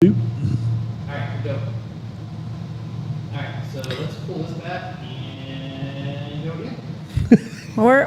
Alright, go. Alright, so let's pull this back and go again.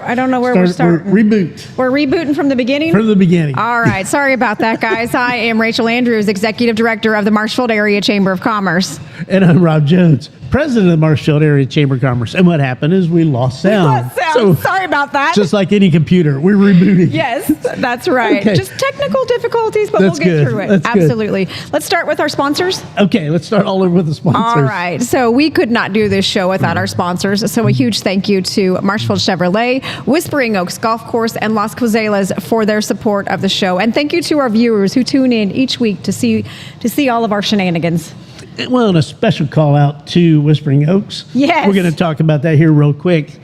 I don't know where we're starting. Reboot. We're rebooting from the beginning? From the beginning. All right. Sorry about that, guys. I am Rachel Andrews, Executive Director of the Marshfield Area Chamber of Commerce. And I'm Rob Jones, President of the Marshfield Area Chamber of Commerce. And what happened is we lost sound. So, sorry about that. Just like any computer, we're rebooting. Yes, that's right. Okay. Just technical difficulties, but That's we'll get good. through it. That's good. Absolutely. Let's start with our sponsors. Okay, let's start all over with the sponsors. All right. So we could not do this show without our sponsors. So a huge thank you to Marshfield Chevrolet, Whispering Oaks Golf Course, and Las Cozelas for their support of the show. And thank you to our viewers who tune in each week to see all of our shenanigans. Well, and a special call out to Whispering Oaks. Yes. We're going to talk about that here real quick.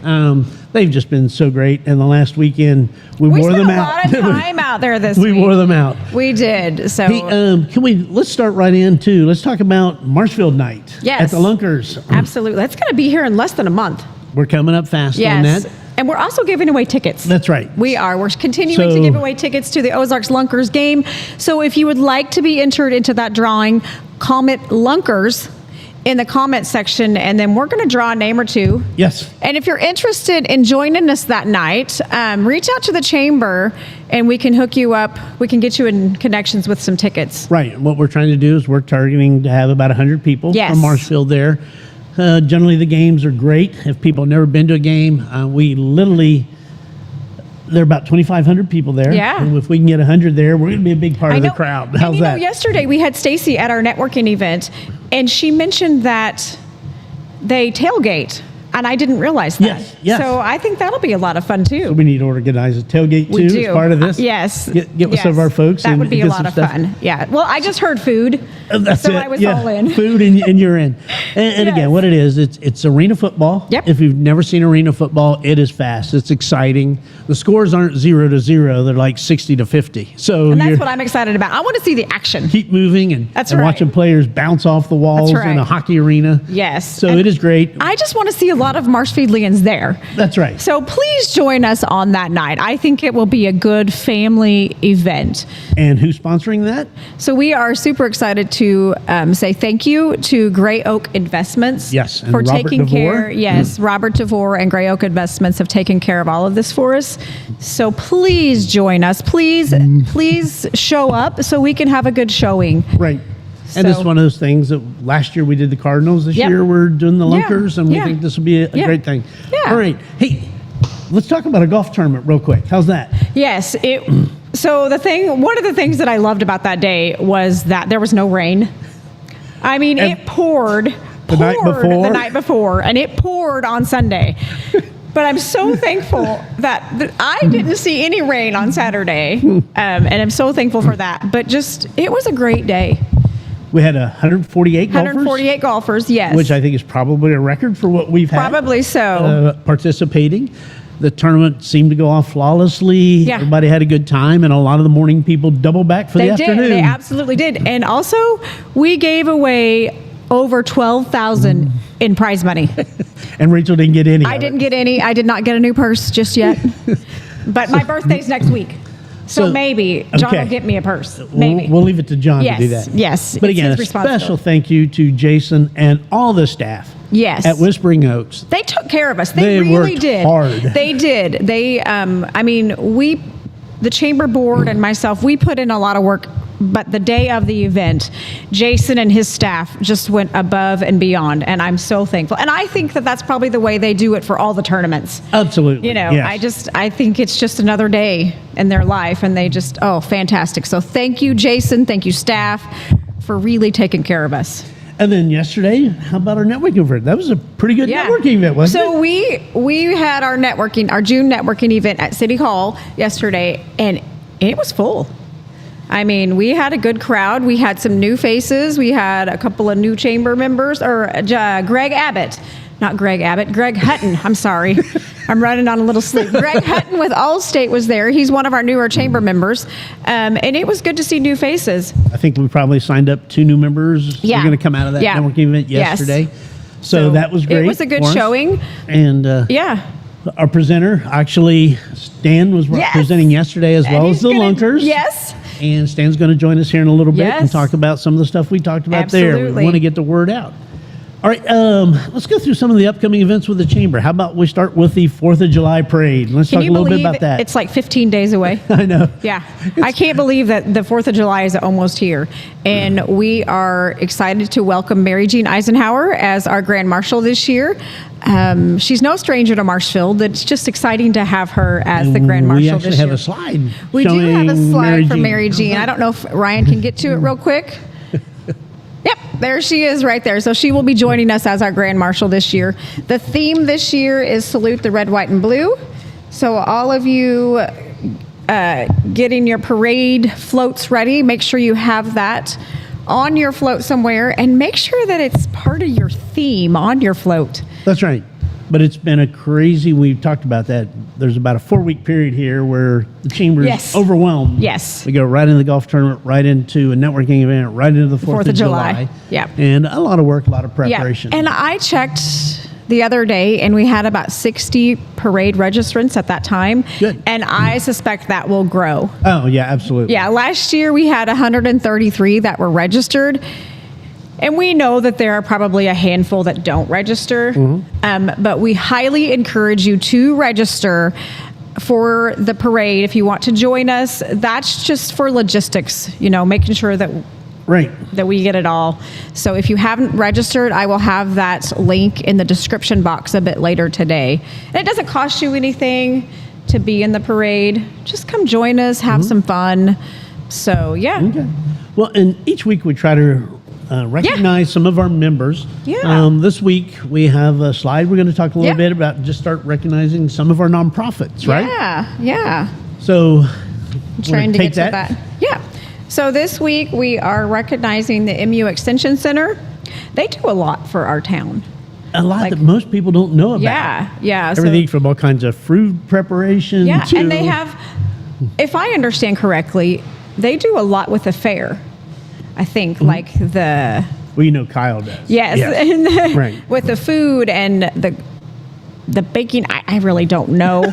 They've just been so great. And the last weekend, we wore them out. We spent a lot of time out there this week. We wore them out. We did. So Hey, let's start right into, let's talk about Marshfield night. Yes. At the Lunkers. Absolutely. That's going to be here in less than a month. We're coming up fast on Yes. that. And we're also giving away tickets. That's right. We are. We're continuing to give away tickets to the Ozarks Lunkers game. So if you would like to be entered into that drawing, comment Lunkers in the comment section, and then we're going to draw a name or two. Yes. And if you're interested in joining us that night, reach out to the chamber and we can hook you up. We can get you in connections with some tickets. Right. And what we're trying to do is we're targeting to have about 100 people from Marshfield there. Generally, the games are great. If people have never been to a game, there are about 2,500 people there. Yeah. And if we can get 100 there, we're going to be a big part of the crowd. How's and, that? Yesterday we had Stacy at our networking event, and she mentioned that they tailgate, and I didn't realize that. Yes. So I think that'll be a lot of fun too. We need to organize a tailgate We too do. as part of this. Yes. Get with some of our folks. That and would be get a lot some of stuff. fun. Yeah. Well, I just heard food, That's so it. I was all in. Food and you're in. And Yes. again, what it is, it's arena football. Yep. If you've never seen arena football, it is fast. It's exciting. The scores aren't 0-0; they're like 60-50. So And that's what I'm excited about. I want to see the action. keep moving and That's and right. watching players bounce off the walls That's right. in a hockey arena. Yes. So And it is great. I just want to see a lot of Marshfieldians there. That's right. So please join us on that night. I think it will be a good family event. And who's sponsoring that? So we are super excited to say thank you to Gray Oak Investments. Yes, and for Robert taking DeVore. care. Yes, Robert DeVore and Gray Oak Investments have taken care of all of this for us. So please join us. Please show up so we can have a good showing. Right. And it's So- one of those things that last year we did the Cardinals. This Yep. year we're doing the Yeah. Lunkers, and we Yeah. think this will be a Yeah. great thing. Yeah. All right. Hey, let's talk about a golf tournament real quick. How's that? Yes. So one of the things that I loved about that day was that there was no rain. I mean, And it poured the night before, and it poured on Sunday. But I'm so thankful that I didn't see any rain on Saturday, and I'm so thankful for that. But it was a great day. We had 148 golfers. 148 golfers, yes. Which I think is probably a record for what we've had. Probably so. Participating. The tournament seemed to go off flawlessly. Yeah. Everybody had a good time, and a lot of the morning people double back for the afternoon. They absolutely did. And also, we gave away over $12,000 in prize money. And Rachel didn't get any. I didn't get any. I did not get a new purse just yet. But my birthday's next week. So maybe John okay. will get me a purse. Maybe. We'll leave it to John Yes, to do that. yes. But It's again, his a responsibility. special thank you to Jason and all the staff Yes. at Whispering Oaks. They took care of us. They really worked did. hard. They did. They, the chamber board and myself, we put in a lot of work. But the day of the event, Jason and his staff just went above and beyond, and I'm so thankful. And I think that that's probably the way they do it for all the tournaments. Absolutely. You know, yes. I think it's just another day in their life, and they just, fantastic. So thank you, Jason. Thank you, staff, for really taking care of us. And then yesterday, how about our networking event? That was a pretty good networking event, wasn't it? So we had our June networking event at City Hall yesterday, and it was full. I mean, we had a good crowd. We had some new faces. We had a couple of new chamber members, Greg Hutton. I'm sorry. I'm running on a little sleep. Greg Hutton with Allstate was there. He's one of our newer chamber members. And it was good to see new faces. I think we probably signed up 2 new members. Yeah. We're going to come out of that Yeah. networking event yesterday. Yes. So that was great. It was a good for us. showing. And Yeah. our presenter, actually, Stan was Yes. presenting yesterday as And well he's as the gonna- Lunkers. Yes. And Stan's going to join us here in a little bit and Yes. talk about some of the stuff we talked about there. We Absolutely. want to get the word out. All right, let's go through some of the upcoming events with the Chamber. How about we start with the 4th of July parade? Let's Can talk a you little bit believe about that. it's like 15 days away? I know. Yeah, I can't believe that the 4th of July is almost here. And we are excited to welcome Mary Jean Eisenhower as our Grand Marshal this year. She's no stranger to Marshfield. It's just exciting to have her as the Grand Marshal We actually this have year. a slide. We do have a showing slide for Jean. Mary Jean. I don't know if Ryan can get to it real quick. Yep, there she is right there. So she will be joining us as our Grand Marshal this year. The theme this year is Salute the Red, White, and Blue. So all of you getting your parade floats ready, make sure you have that on your float somewhere, and make sure that it's part of your theme on your float. That's right. But it's been a crazy, we've talked about that. There's about a 4-week period here where the Chamber is Yes. overwhelmed. Yes. We go right into the golf tournament, right into a networking event, right into the 4th of July. Yep. And a lot of work, a lot of preparation. Yeah, and I checked the other day, and we had about 60 parade registrants at that time. Good. And I suspect that will grow. Oh, yeah, absolutely. Yeah, last year we had 133 that were registered. And we know that there are probably a handful that don't register. But we highly encourage you to register for the parade if you want to join us. That's just for logistics, making sure that Right. we get it all. So if you haven't registered, I will have that link in the description box a bit later today. And it doesn't cost you anything to be in the parade. Just come join us, have some fun. So, yeah. Okay. Well, and each week we try to recognize some of our members. Yeah. This week we have a slide. We're going to talk a little Yeah. bit about just start recognizing some of our nonprofits, right? Yeah. So, Trying to take get to that. Yeah. So this week we are recognizing the MU Extension Center. They do a lot for our town. A lot Like- that most people don't know about. Yeah. So- Everything from all kinds of fruit preparation Yeah, to... and they have, if I understand correctly, they do a lot with the fair. I think, like the... Well, you know Kyle does. Yes, and Right. with the food and the baking, I really don't know.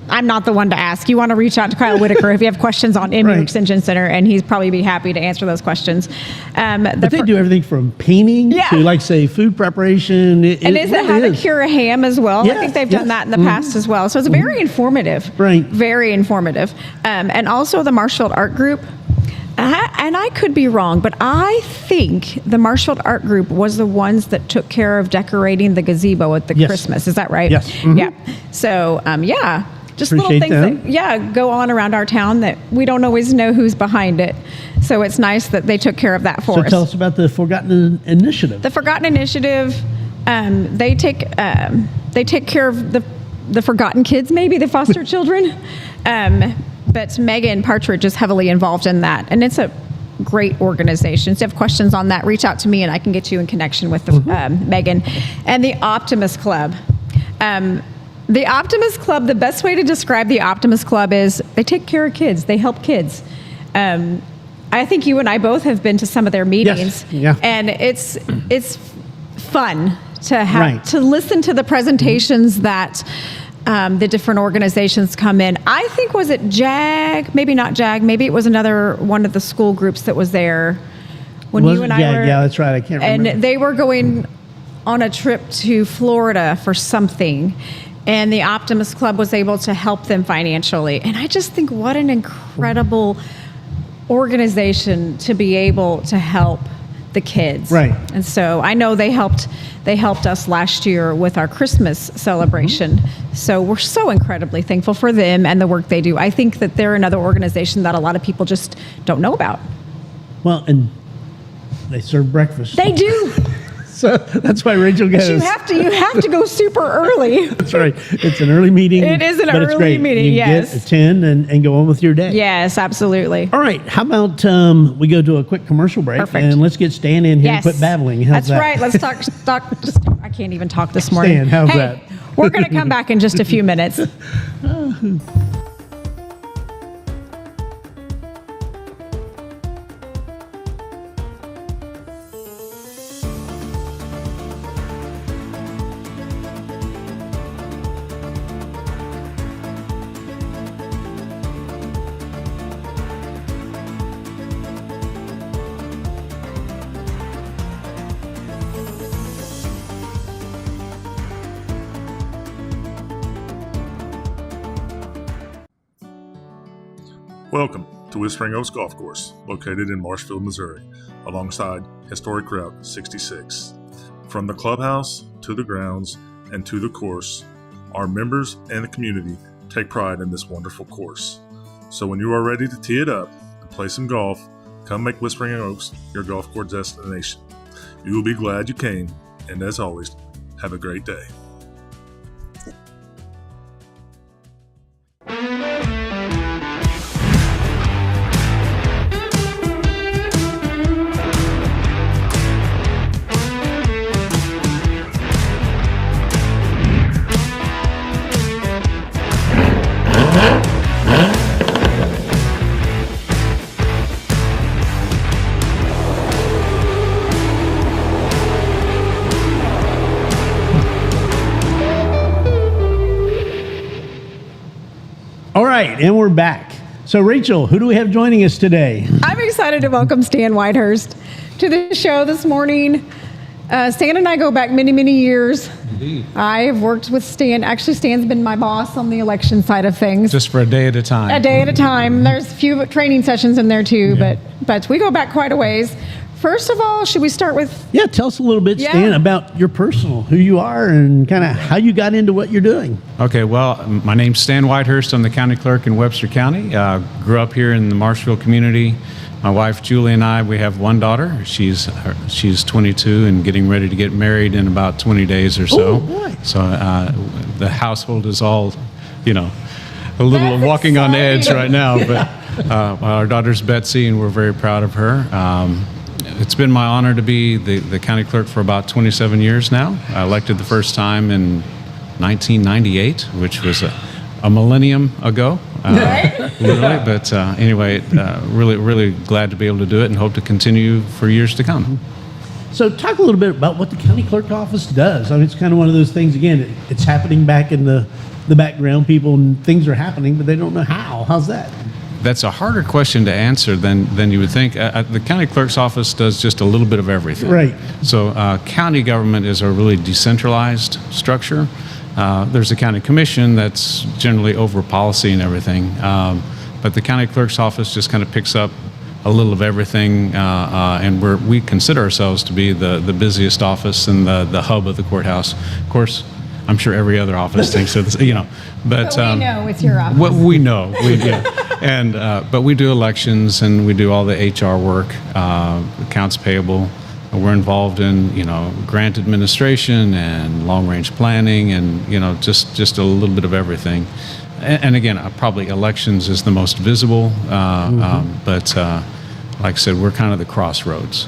I'm not the one to ask. You want to reach out to Kyle Whitaker if you have questions on MU Right. Extension Center, and he's probably be happy to answer those questions. But they do everything from painting Yeah. to, like, say, food preparation. And is it how to cure a ham as well? Yeah, I think they've done yeah. that in the past as well. So it's very informative. Right. Very informative. And also the Marshfield Art Group. And I could be wrong, but I think the Marshfield Art Group was the ones that took care of decorating the gazebo at the Yes. Christmas. Is that right? Yes. Mhm. Yeah. So, just little Appreciate things them. that, go on around our town that we don't always know who's behind it. So it's nice that they took care of that for So us. tell us about the Forgotten Initiative. The Forgotten Initiative, they take care of the forgotten kids, maybe the foster children. But Megan Partridge is heavily involved in that, and it's a great organization. So if you have questions on that, reach out to me, and I can get you in connection with Megan. And the Optimist Club. The Optimist Club, the best way to describe the Optimist Club is they take care of kids. They help kids. I think you and I both have been to some of their meetings. Yeah. And it's fun to have Right. to listen to the presentations that the different organizations come in. I think, was it JAG? Maybe not JAG. Maybe it was another one of the school groups that was there when Was you it and I JAG? were. Yeah, that's right. I can't remember. And they were going on a trip to Florida for something. And the Optimist Club was able to help them financially. And I just think what an incredible organization to be able to help the kids. Right. And so I know they helped us last year with our Christmas celebration. So we're so incredibly thankful for them and the work they do. I think that they're another organization that a lot of people just don't know about. Well, and they serve breakfast. They do. So that's why Rachel goes. You have to go super early. That's right. It's an early meeting. It is an but it's early great. meeting, You yes. get, attend, and go on with your day. Yes, absolutely. All right. How about we go to a quick commercial break Perfect. and let's get Stan in here Yes. and quit babbling. How's That's that? right. Let's talk. I can't even talk this morning. Stan, how's Hey, that? We're going to come back in just a few minutes. Welcome to Whispering Oaks Golf Course, located in Marshfield, Missouri, alongside historic Route 66. From the clubhouse to the grounds and to the course, our members and the community take pride in this wonderful course. So when you are ready to tee it up and play some golf, come make Whispering Oaks your golf course destination. You will be glad you came, and as always, have a great day. All right, and we're back. So, Rachel, who do we have joining us today? I'm excited to welcome Stan Whitehurst to the show this morning. Stan and I go back many, many years. Indeed. I've worked with Stan. Actually, Stan's been my boss on the election side of things. Just for a day at a time. A day at a time. There's a few training sessions in there too, but we go back quite a ways. First of all, should we start with... Yeah, tell us a little bit, Stan, about your personal, who you are and kind of how you got into what you're doing. Okay, well, my name's Stan Whitehurst. I'm the county clerk in Webster County. Grew up here in the Marshfield community. My wife, Julie, and I, we have one daughter. She's 22 and getting ready to get married in about 20 days or so. Oh, boy. So the household is all, a little That's walking on exciting. edge right now. But our daughter's Betsy, and we're very proud of her. It's been my honor to be the county clerk for about 27 years now. I elected the first time in 1998, which was a millennium ago, literally. But anyway, really glad to be able to do it and hope to continue for years to come. So talk a little bit about what the county clerk office does. I mean, it's kind of one of those things, again, it's happening back in the background. People and things are happening, but they don't know how. How's that? That's a harder question to answer than you would think. The county clerk's office does just a little bit of everything. Right. So county government is a really decentralized structure. There's a county commission that's generally over policy and everything. But the county clerk's office just kind of picks up a little of everything, and we consider ourselves to be the busiest office and the hub of the courthouse. Of course, I'm sure every other office thinks it's, but we know it's your office. What we know, and but we do elections and we do all the HR work, accounts payable. We're involved in grant administration and long range planning and just a little bit of everything. And again, probably elections is the most visible, but like I said, we're kind of the crossroads.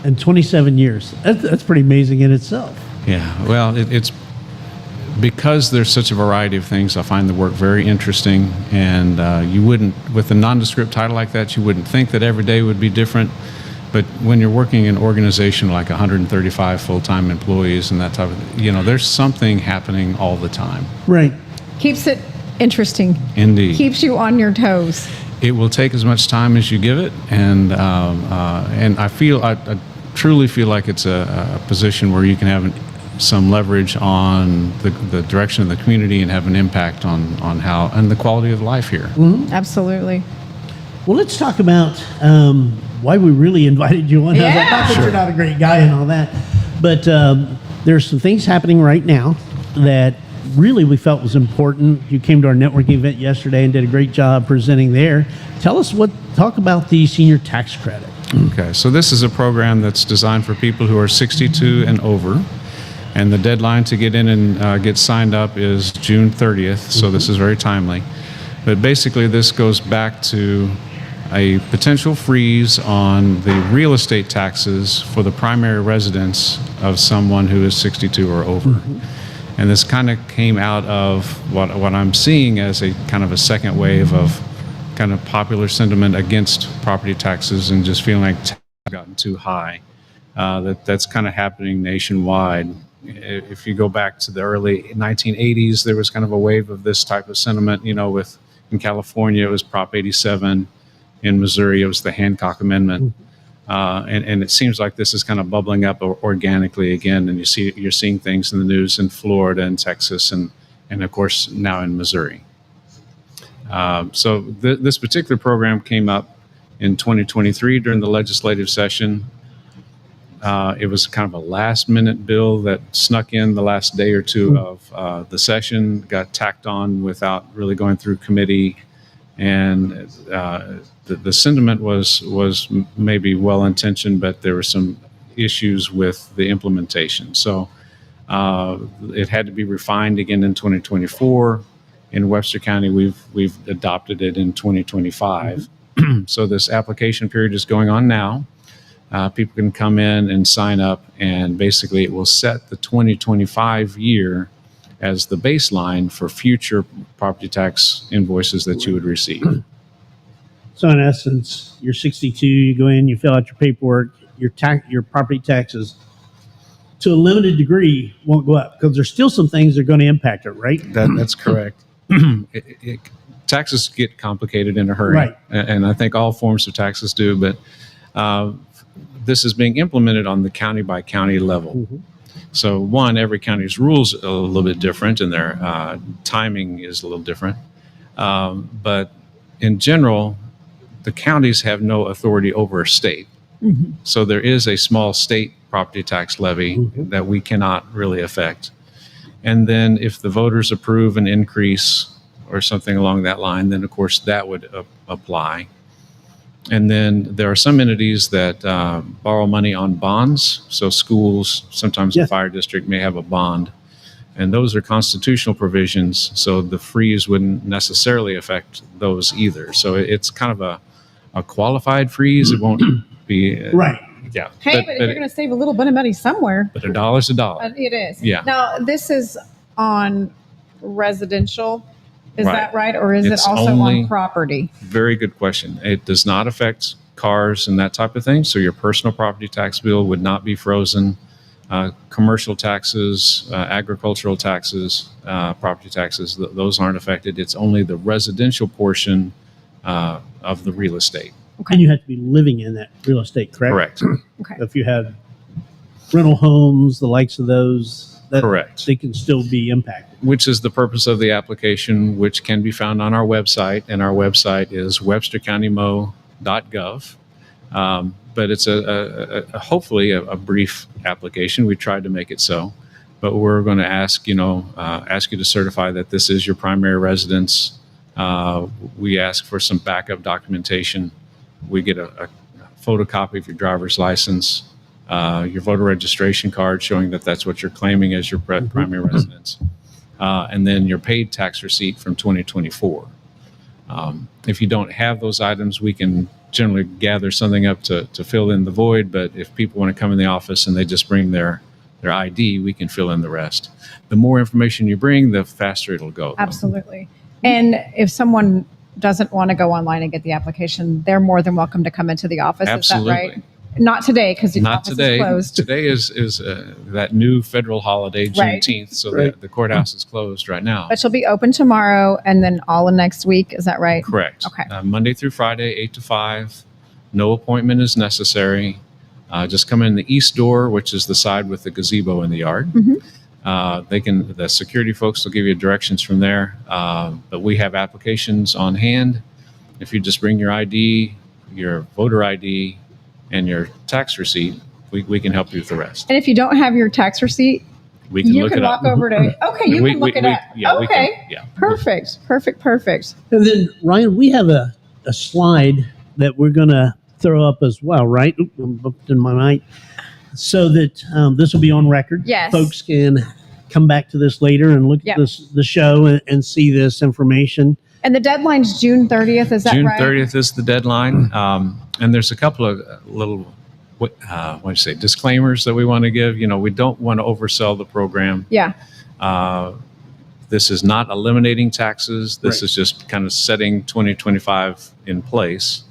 And 27 years. That's pretty amazing in itself. Yeah, well, it's because there's such a variety of things. I find the work very interesting, and you wouldn't, with a nondescript title like that, you wouldn't think that every day would be different. But when you're working in an organization like 135 full-time employees and that type of, there's something happening all the time. Right. Keeps it interesting. Indeed. Keeps you on your toes. It will take as much time as you give it, and I truly feel like it's a position where you can have some leverage on the direction of the community and have an impact on how and the quality of life here. Mm-hmm. Absolutely. Well, let's talk about why we really invited you on. Yeah. Not that you're not a great guy and all that, but there's some things happening right now that really we felt was important. You came to our networking event yesterday and did a great job presenting there. Talk about the senior tax credit. Okay, so this is a program that's designed for people who are 62 and over, and the deadline to get in and get signed up is June 30th, so this is very timely. But basically this goes back to a potential freeze on the real estate taxes for the primary residence of someone who is 62 or over. And this kind of came out of what I'm seeing as a kind of a second wave of kind of popular sentiment against property taxes and just feeling like taxes have gotten too high. That's kind of happening nationwide. If you go back to the early 1980s, there was kind of a wave of this type of sentiment, in California, it was Prop 87. In Missouri, it was the Hancock Amendment. And it seems like this is kind of bubbling up organically again, and you're seeing things in the news in Florida and Texas and of course now in Missouri. So this particular program came up in 2023 during the legislative session. It was kind of a last-minute bill that snuck in the last day or two of the session, got tacked on without really going through committee, and the sentiment was maybe well-intentioned, but there were some issues with the implementation. So it had to be refined again in 2024. In Webster County, we've adopted it in 2025. So this application period is going on now. People can come in and sign up, and basically it will set the 2025 year as the baseline for future property tax invoices that you would receive. So in essence, you're 62, you go in, you fill out your paperwork, your property taxes to a limited degree won't go up because there's still some things that are going to impact it, right? That's correct. Taxes get complicated in a hurry, Right. And I think all forms of taxes do, but this is being implemented on the county by county level. Mm-hmm. So one, every county's rules are a little bit different, and their timing is a little different. But in general, the counties have no authority over a state. Mm-hmm. So there is a small state property tax levy Mm-hmm. that we cannot really affect. And then if the voters approve an increase or something along that line, then of course that would apply. And then there are some entities that borrow money on bonds. So schools, sometimes Yes. a fire district may have a bond. And those are constitutional provisions. So the freeze wouldn't necessarily affect those either. So it's kind of a qualified freeze. It won't be. Right. Yeah. Hey, but if you're going to save a little bit of money somewhere, But a dollar's a dollar. it is. Yeah. Now, this is on residential. Is Right. that right? Or is It's it also only- on property? Very good question. It does not affect cars and that type of thing. So your personal property tax bill would not be frozen. Commercial taxes, agricultural taxes, property taxes, those aren't affected. It's only the residential portion of the real estate. And you have to be living in that real estate, correct? Correct. Okay. If you have rental homes, the likes of those, Correct. they can still be impacted. Which is the purpose of the application, which can be found on our website. And our website is webstercountymo.gov. But it's hopefully a brief application. We tried to make it so. But we're going to ask you to certify that this is your primary residence. We ask for some backup documentation. We get a photocopy of your driver's license, your voter registration card showing that that's what you're claiming as your primary residence, and then your paid tax receipt from 2024. If you don't have those items, we can generally gather something up to fill in the void, but if people want to come in the office and they just bring their ID, we can fill in the rest. The more information you bring, the faster it'll go. Absolutely. And if someone doesn't want to go online and get the application, they're more than welcome to come into the office. Absolutely. Is that right? Not today, because the Not office today. is closed. Today is that new federal holiday, Right. Juneteenth, so Right. the courthouse is closed right now. But she'll be open tomorrow and then all of next week. Is that right? Correct. Okay. Monday through Friday, 8 to 5. No appointment is necessary. Just come in the east door, which is the side with the gazebo in the yard. Mhm. The security folks will give you directions from there. But we have applications on hand. If you just bring your ID, your voter ID, and your tax receipt, we can help you with the rest. And if you don't have your tax receipt, We can you look can it up. walk over to, okay, you We- can look we- it we- up. yeah, we can- Okay. yeah. Perfect. And then, Ryan, we have a slide that we're going to throw up as well, right? Oop, I'm bumped in my mic. So that this will be on record. Yes. Folks can come back to this later and look Yep. at the show and see this information. And the deadline's June 30th. Is that June right? 30th is the deadline. And there's a couple of little, disclaimers that we want to give. We don't want to oversell the program. Yeah. This is not eliminating taxes. This Right. is just kind of setting 2025 in place.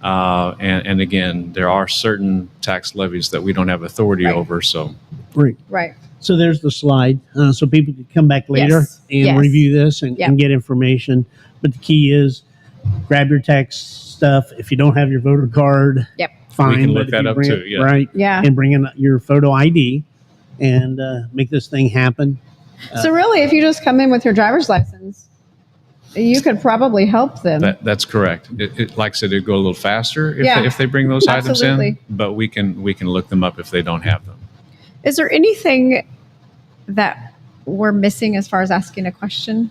And again, there are certain tax levies that we don't have authority Right. over. So Right. Right. So there's the slide. So people can come back later Yes. and Yes. review this and, Yep. and get information. But the key is grab your tax stuff. If you don't have your voter card, Yep. fine. We can but look if that you up bring too, it- yeah. Right. Yeah. And bring in your photo ID and make this thing happen. So really, if you just come in with your driver's license, you could probably help them. That's correct. Like I said, it'd go a little faster Yeah, if they bring those items in, absolutely. but we can look them up if they don't have them. Is there anything that we're missing as far as asking a question?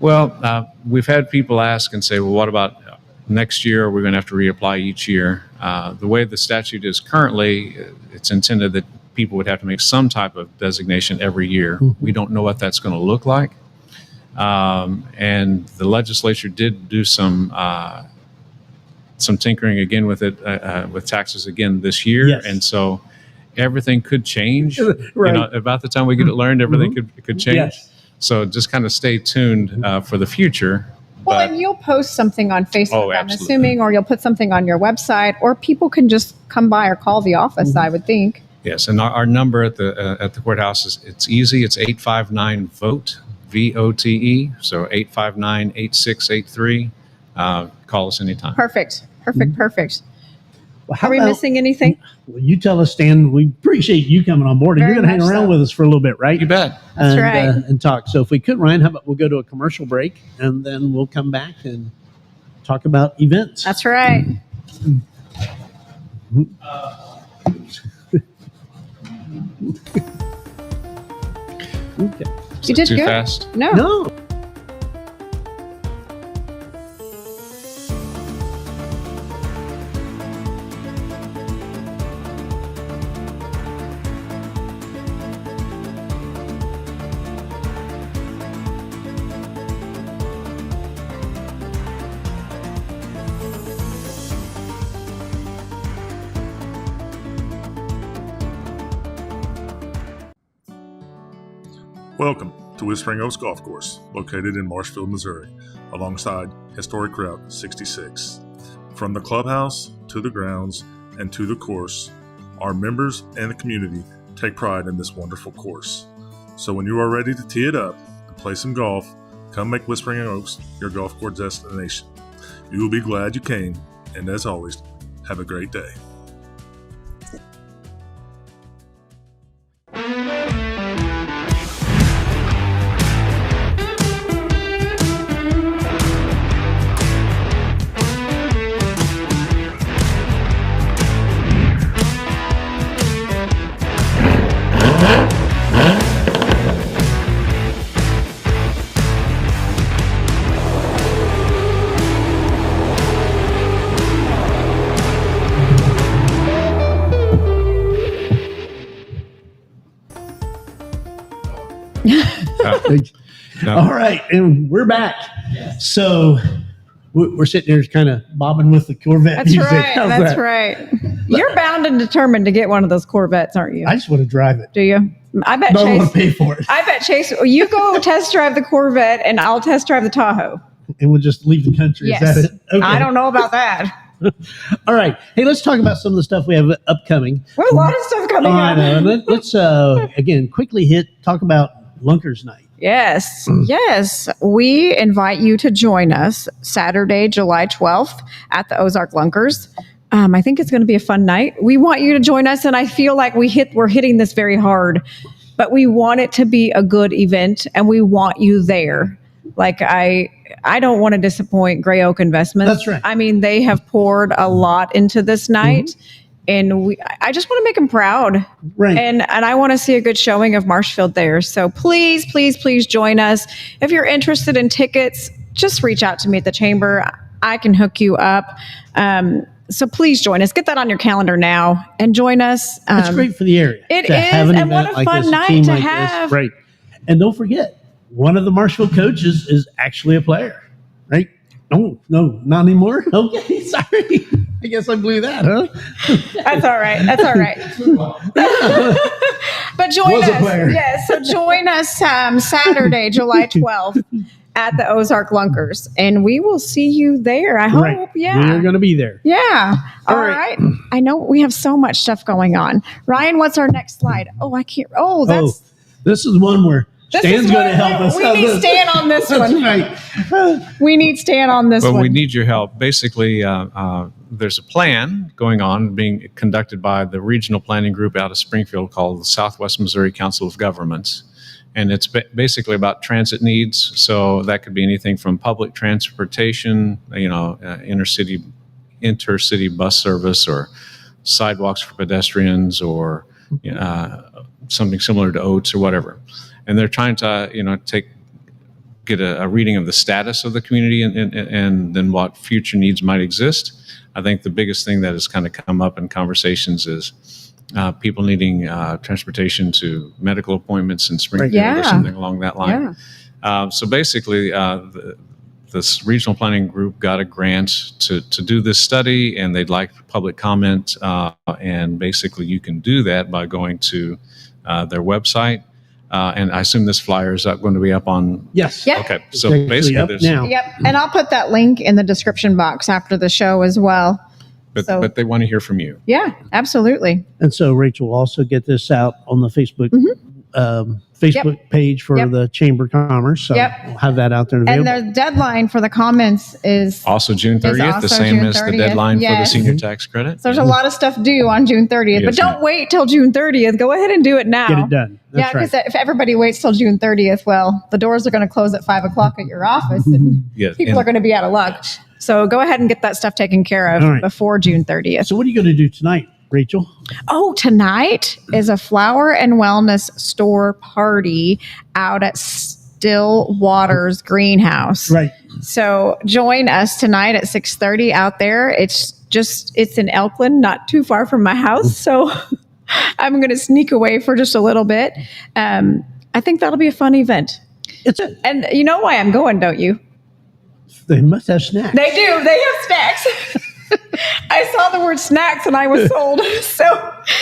Well, we've had people ask and say, well, what about next year? We're going to have to reapply each year. The way the statute is currently, it's intended that people would have to make some type of designation every year. Mm-hmm. We don't know what that's going to look like. And the legislature did do some tinkering again with it, with taxes again this year. Yes. And so everything could change. Right. About the time we get it learned, everything could change. Yes. So just kind of stay tuned for the future. Well, But- and you'll post something on Facebook, Oh, I'm absolutely. assuming, or you'll put something on your website, or people can just come by or call the office, I would think. Yes, and our number at the courthouse it's easy. It's 859-VOTE, VOTE. So 859-8683. Call us anytime. Perfect. Mm-hmm. Well, how Are we about- missing anything? Well, you tell us, Stan. We appreciate you coming on board, and Very you're going to hang much around so. with us for a little bit, right? You bet. That's and, right. And talk. So if we could, Ryan, how about we'll go to a commercial break, and then we'll come back and talk about events. That's right. Okay. You did Too good. fast? No. No. Welcome to Whispering Oaks Golf Course, located in Marshfield, Missouri, alongside historic Route 66. From the clubhouse to the grounds and to the course, our members and the community take pride in this wonderful course. So when you are ready to tee it up and play some golf, come make Whispering Oaks your golf course destination. You will be glad you came, and as always, have a great day. No. All right, and we're back. So we're sitting here kind of bobbing with the Corvette That's music. right. How's That's that? right. You're bound and determined to get one of those Corvettes, aren't you? I just want to drive it. Do you? I bet Don't want Chase. to pay for it, I bet Chase. You go test drive the Corvette, and I'll test drive the Tahoe. and we'll just leave the country. Yes. Is that it? Okay. I don't know about that. All right. Hey, let's talk about some of the stuff we have upcoming. There's a lot of stuff coming I up. know. And let's again quickly talk about Lunkers Night. Yes, yes. We invite you to join us Saturday, July 12th at the Ozark Lunkers. I think it's going to be a fun night. We want you to join us, and I feel like we're hitting this very hard, but we want it to be a good event, and we want you there. Like I don't want to disappoint Gray Oak Investments. That's right. I mean, they have poured a lot into this night, and I just want to make them proud. Right. And I want to see a good showing of Marshfield there. So please, please, please join us. If you're interested in tickets, just reach out to me at the chamber. I can hook you up. So please join us. Get that on your calendar now and join us. It's great for the area. it to have is, an and what event a like fun this, night team to like this. have. Right. And don't forget, one of the Marshfield coaches is actually a player, right? No, not anymore. Okay, sorry. I guess I blew that, huh? That's all right. That's all right. But join Was a us. player. Yes. So join us Saturday, July 12th at the Ozark Lunkers. And we will see you there. I hope. Right. Yeah. We're going to be there. Yeah. All All right. right. I know we have so much stuff going on. Ryan, what's our next slide? Oh, I can't. Oh, that's. This is one where this Stan's is going to what help us. We How's need this? Stan on this That's one. right. We need Stan on this Well, one. we need your help. Basically, there's a plan going on being conducted by the regional planning group out of Springfield called the Southwest Missouri Council of Governments. and it's basically about transit needs. So that could be anything from public transportation, intercity bus service, or sidewalks for pedestrians, or something similar to OATS or whatever. And they're trying to, get a reading of the status of the community and then what future needs might exist. I think the biggest thing that has kind of come up in conversations is people needing transportation to medical appointments in Springfield or something along that line. Yeah. So basically, this regional planning group got a grant to do this study, and they'd like public comment. And basically, you can do that by going to their website. And I assume this flyer is going to be up on. Yes. Yep. Okay. So It's basically, up there's. now. Yep. And I'll put that link in the description box after the show as well. But they want to hear from you. Yeah, absolutely. And so Rachel will also get this out on the Facebook page for the Chamber of Commerce. So we'll have that out there available. And their deadline for the comments is Also June 30th, the same as the deadline for the senior tax credit. So there's a lot of stuff due on June 30th, but don't wait till June 30th. Go ahead and do it now. Get it done. That's because if everybody waits till June 30th, well, the doors are going to close at 5 o'clock at your office, and people are going to be out of luck. So go ahead and get that stuff taken care of before June 30th. So what are you going to do tonight, Rachel? Oh, tonight is a flower and wellness store party out at Still Waters Greenhouse. Right. So join us tonight at 6:30 out there. It's in Elkland, not too far from my house. So I'm going to sneak away for just a little bit. I think that'll be a fun event. And you know why I'm going, don't you? They must have snacks. They do. They have snacks. I saw the word snacks and I was sold.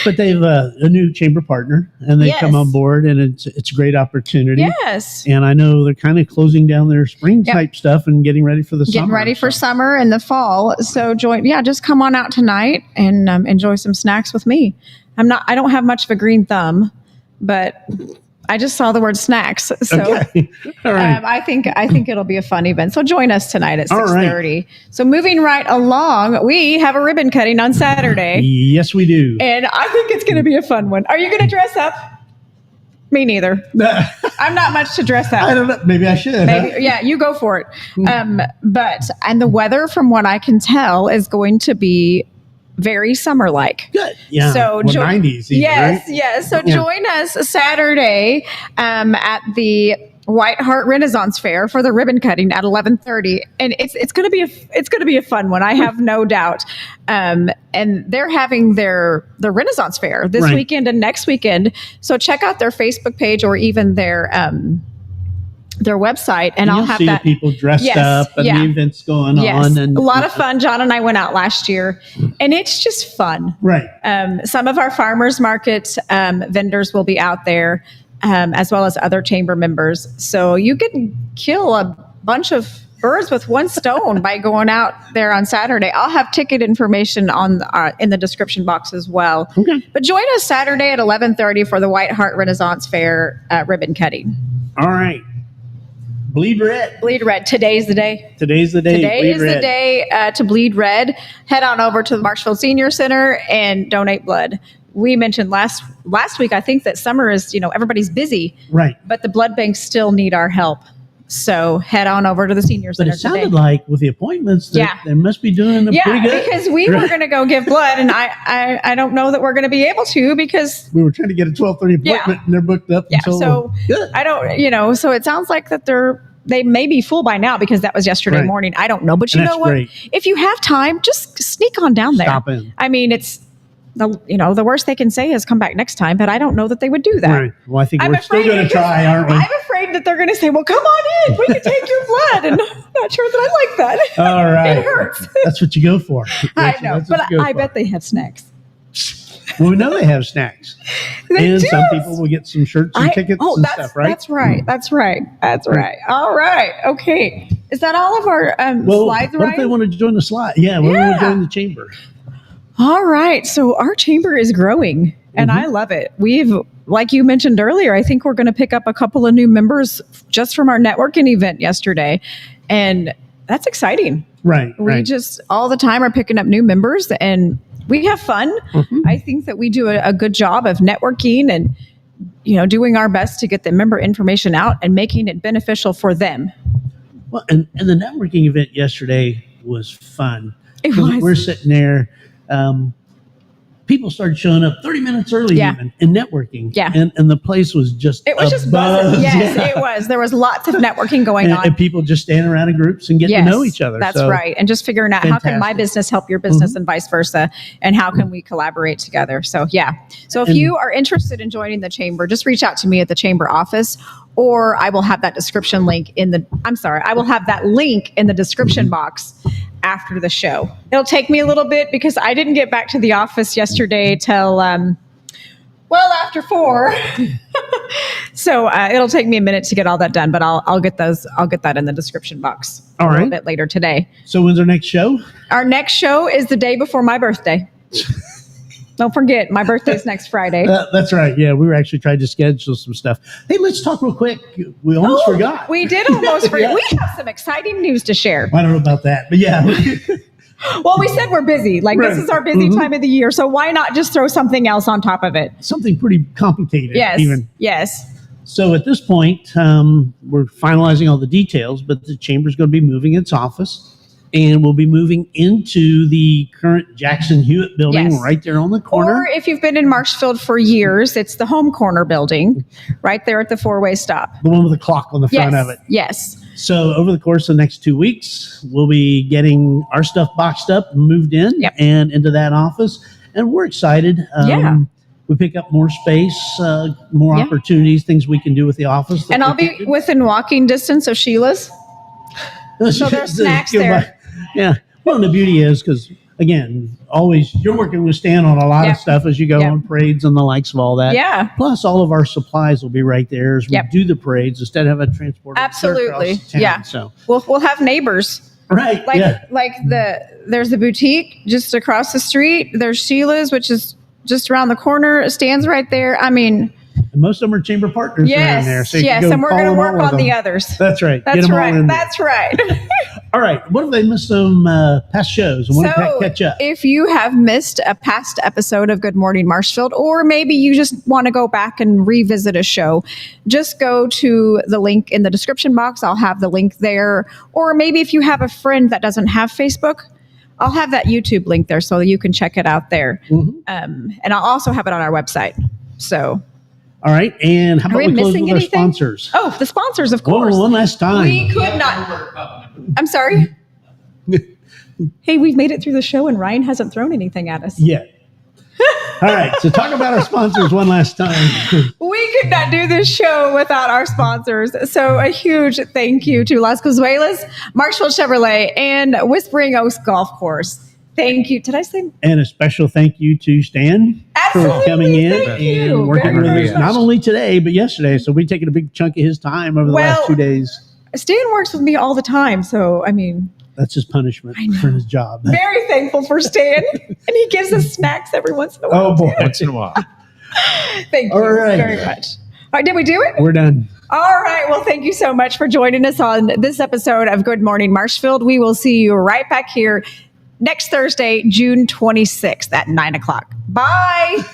But they have a new chamber partner, and they come on board, and it's a great opportunity. Yes. And I know they're kind of closing down their spring type stuff and getting ready for the summer. Getting ready for summer and the fall. So just come on out tonight and enjoy some snacks with me. I don't have much of a green thumb, but I just saw the word snacks. So All right. I think it'll be a fun event. So join us tonight at 6:30. Right. So moving right along, we have a ribbon cutting on Saturday. Yes, we do. And I think it's going to be a fun one. Are you going to dress up? Me neither. I'm not much to dress up. I don't know. Maybe I should. Maybe, yeah, you go for it. And the weather, from what I can tell, is going to be very summer-like. Good. Yeah. So 90s. Even, yes, right? yes. So join us Saturday at the White Hart Renaissance Fair for the ribbon cutting at 11:30, and it's going to be a fun one. I have no doubt. And they're having their Renaissance Fair this weekend and next weekend. So check out their Facebook page or even their website, and I'll have see that the people dressed up and the events going on, and a lot of fun. John and I went out last year, and it's just fun. Right. Some of our farmers market vendors will be out there, as well as other chamber members. So you can kill a bunch of birds with one stone by going out there on Saturday. I'll have ticket information in the description box as well. Okay. But join us Saturday at 11:30 for the White Hart Renaissance Fair ribbon cutting. All right. Bleed red. Bleed red. Today's the day. Today's the day. Today is the day to bleed red. Head on over to the Marshfield Senior Center and donate blood. We mentioned last week, I think, that summer is, everybody's busy. Right. But the blood banks still need our help. So head on over to the Senior Center But it sounded like with the appointments that they must be doing them pretty good. Because we were going to go give blood, and I don't know that we're going to be able to, because we were trying to get a 12:30 appointment and they're booked up until so good. I don't, so it sounds like that they may be full by now, because that was yesterday morning. I don't know, but you know what? Great. If you have time, just sneak on down there. Stop in. I mean, it's the worst they can say is come back next time, but I don't know that they would do that. Right. Well, I think we're still going to try, aren't we? I'm afraid that they're going to say, well, come on in. We can take your blood. And I'm not sure that I like that. All right. It hurts. That's what you go for. I know, but I bet they have snacks. Well, we know they have snacks. And some people will get some shirts and tickets and stuff, right? That's right. That's right. All right. Okay. Is that all of our slides, what if they want to join the slide? Yeah, we want to join the chamber. All right. So our chamber is growing, and I love it. We've, like you mentioned earlier, I think we're going to pick up a couple of new members just from our networking event yesterday. And that's exciting. Right. We just all the time are picking up new members, and we have fun. I think that we do a good job of networking and doing our best to get the member information out and making it beneficial for them. Well, and the networking event yesterday was fun. It 'Cause was. We're sitting there. People started showing up 30 minutes early Yeah. even in networking. Yeah. And the place was just It was just abuzz. buzzing. Yes, Yeah. it was. There was lots of networking going And, on. and people just standing around in groups and getting Yes, to know each other. That's So, right. And just figuring out how can my fantastic. business help your business and vice versa, and how can we collaborate together. So yeah. So if And- you are interested in joining the chamber, just reach out to me at the chamber office, or I will have that description link I will have that link in the description box after the show. It'll take me a little bit because I didn't get back to the office yesterday till after 4. So it'll take me a minute to get all that done, but I'll get that in the description box All a little right. bit later today. So when's our next show? Our next show is the day before my birthday. Don't forget, my birthday's next Friday. That's right. Yeah, we were actually trying to schedule some stuff. Hey, let's talk real quick. We almost forgot. We did almost forget. Yeah. We have some exciting news to share. I don't know about that, but yeah. Well, we said we're busy. Like, Right. this is our busy time of the year, so why not just throw something else on top of it? Something pretty complicated. Yes. Even. Yes. So at this point, we're finalizing all the details, but the chamber's going to be moving its office, and we'll be moving into the current Jackson Hewitt building Yes. right there on the corner. Or if you've been in Marshfield for years, it's the home corner building right there at the four-way stop. The one with the clock on the front Yes. of it. Yes. So over the course of the next 2 weeks, we'll be getting our stuff boxed up and moved in Yep. and into that office. And we're excited. Yeah. We pick up more space, more Yeah. opportunities, things we can do with the office. that And I'll we be can't do. within walking distance of Sheila's. So there's snacks there. Yeah. Well, and the beauty is because, again, always you're working with Stan on a lot Yep. of stuff as you go Yep. on parades and the likes of all that. Yeah. Plus, all of our supplies will be right there as we Yep. do the parades instead of having to transport them clear Absolutely. across town. Yeah. So, We'll have neighbors. right. Like yeah. there's the boutique just across the street. There's Sheila's, which is just around the corner. It stands right there. I mean, And most of them are chamber partners around there. yes, So you yes, can go and we're call going to them work all with on the them. others. That's right. Get That's them all right. in there. That's right. All right. What if they missed some past shows and want to So, catch up? if you have missed a past episode of Good Morning Marshfield, or maybe you just want to go back and revisit a show, just go to the link in the description box. I'll have the link there. Or maybe if you have a friend that doesn't have Facebook, I'll have that YouTube link there so that you can check it out there. Mhm. And I'll also have it on our website. So, All right. And how Are about we we close missing with our anything? sponsors? oh, the sponsors, of Whoa, course. one last time. We could not. I'm sorry. Hey, we've made it through the show and Ryan hasn't thrown anything at us. Yeah. All right. So talk about our sponsors one last time. We could not do this show without our sponsors. So a huge thank you to Las Cozuelas, Marshfield Chevrolet, and Whispering Oaks Golf Course. Thank you. Did I say? And a special thank you to Stan Absolutely. for coming in Thank you and working very, with very us, not much. only today, but yesterday. So we've taken a big chunk of his time over the last Well- 2 days. Stan works with me all the time. So, I mean, That's his punishment I know. for his job. very thankful for Stan. And he gives us snacks every once in a while. Oh, boy. Once in a while. Thank you All right. very much. All right, did we do it? We're done. All right. Well, thank you so much for joining us on this episode of Good Morning Marshfield. We will see you right back here next Thursday, June 26th at 9 o'clock. Bye.